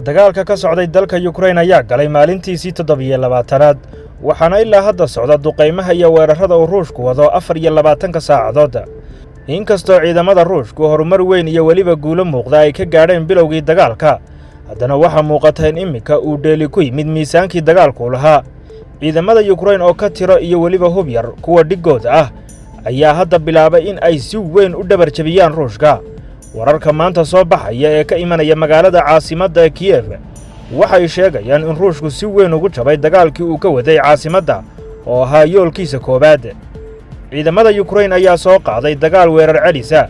dagaalka ka socday dalka Ukraine ayaa galay maalintiisii 27aad waxaana ilaa hadda socda duqeymaha iyo weerarada uu Ruushku wado 24 saacadood. inkastoo ciidamada Ruushku horumar weyn iyo waliba guulo muuqda ay ka gaadheen bilowgii dagaalka, haddana waxa muuqata in imika uu dheeli ku yimid miisaankii dagaalku lahaa. ciidamada Ukraine oo ka tiro iyo waliba hub yar kuwa dhigood ah ayaa hadda bilaabay in ay si weyn u dhabar jabiyaan Ruushka. wararka maanta soo baxaya ee ka imanaya magaalada caasimadda Kiev waxay sheegayaan in Ruushku si weyn ugu jabay dagaalkii uu ka waday caasimadda oo ahaa yoolkiisa koobaad. ciidamada Ukraine ayaa soo qaaday dagaal weerar celisa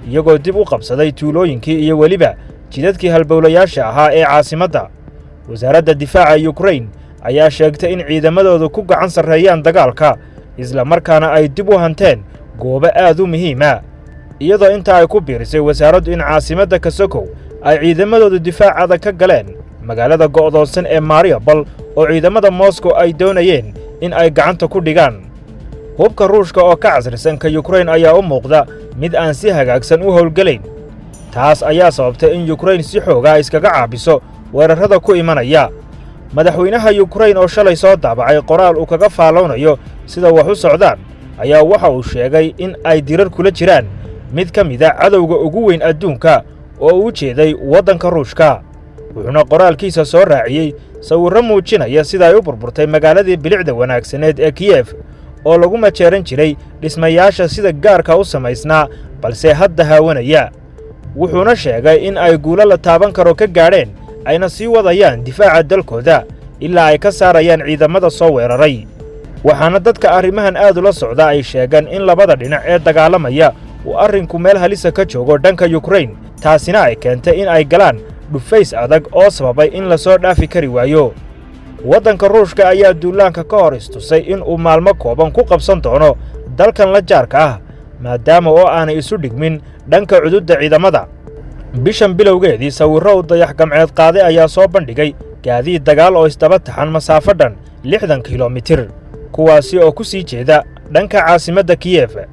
iyagoo dib u qabsaday tuulooyinkii iyo waliba jidadkii halbowlayaasha ahaa ee caasimadda. wasaaradda difaaca Ukraine ayaa sheegtay in ciidamadoodu ku gacan sarreeyaan dagaalka isla markaana ay dib u hanteen goobo aad u muhiim ah, iyadoo inta ay ku biirisay wasaaraddu in caasimadda Kasokow ay ciidamadoodu difaac ka galeen magaalada go'doonsan ee Mariupol oo ciidamada Moscow ay doonayeen in ay gacanta ku dhigaan. hubka Ruushka oo ka casrisan ka Ukraine ayaa u muuqda mid aan si hagaagsan u howlgalayn. taas ayaa sababtay in Ukraine si xoogaa iskaga caabiso weerarada ku imanaya. madaxweynaha Ukraine oo shalay soo daabacay qoraal uu kaga faaloonayo sida wax u socdaan ayaa waxa uu sheegay in ay dirar kula jiraan mid ka mid ah cadowga ugu weyn adduunka oo u jeeday waddanka Ruushka. wuxuuna qoraalkiisa soo raaciyay sawirro muujinaya sida ay u burburtay magaaladii bilicda wanaagsaneed ee Kiev oo lagu majeeran jiray dhismayaasha sida gaarka u samaysnaa balse hadda haawanaya. wuxuuna sheegay in ay guulo la taaban karo ka gaadheen ayna sii wadayaan difaaca dalkooda ilaa ay ka saarayaan ciidamada soo weeraray. waxaana dadka arrimahan aad ula socda ay sheegaan in labada dhinac ee dagaalamaya uu arrinku meel halisa ka joogo dhanka Ukraine, taasina ay keentay in ay galaan dhufays adag oo sababay in la soo dhaafi kari waayo. waddanka Ruushka ayaa duulaanka ka hor istusay in uu maalmo kooban ku qabsan doono dalkan la jaarka ah maadaama oo aanay isu dhigmin dhanka cududda ciidamada. bishan bilowgeedii sawirro u dayax gamceed qaaday ayaa soo bandhigay gaadiid dagaal oo isdaba taxan masaafo dhan 60 kiiloomitir kuwaasi oo ku sii jeeda dhanka caasimadda Kiev.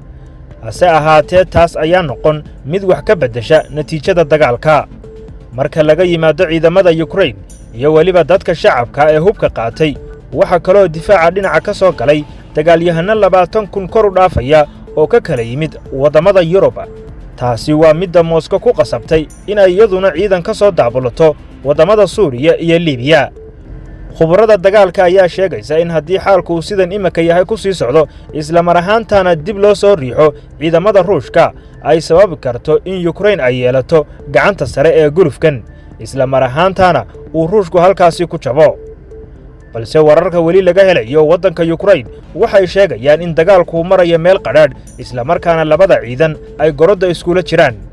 hase ahaatee taas ayaa noqon mid wax ka beddesha natiijada dagaalka. marka laga yimaado ciidamada Ukraine iyo waliba dadka shacabka ee hubka qaatay, waxa kaloo difaaca dhinaca ka soo galay dagaalyahano 20,000 kor u dhaafaya oo ka kala yimid wadamada Yurub. taasi waa midda Moscow ku qasabtay in ay iyaduna ciidan ka soo daabulato wadamada Suuriya iyo Liibiya. khubarada dagaalka ayaa sheegaysa in haddii xaalku sidan imika yahay ku sii socdo isla mar ahaantaana dib loo soo riixo ciidamada Ruushka ay sababi karto in Ukraine ay yeelato gacanta sare ee gulufkan isla mar ahaantaana uu Ruushku halkaasi ku jabo. balse wararka weli laga helayo waddanka Ukraine waxay sheegayaan in dagaalku marayo meel qadhaadh isla markaana labada ciidan ay gorodda iskula jiraan.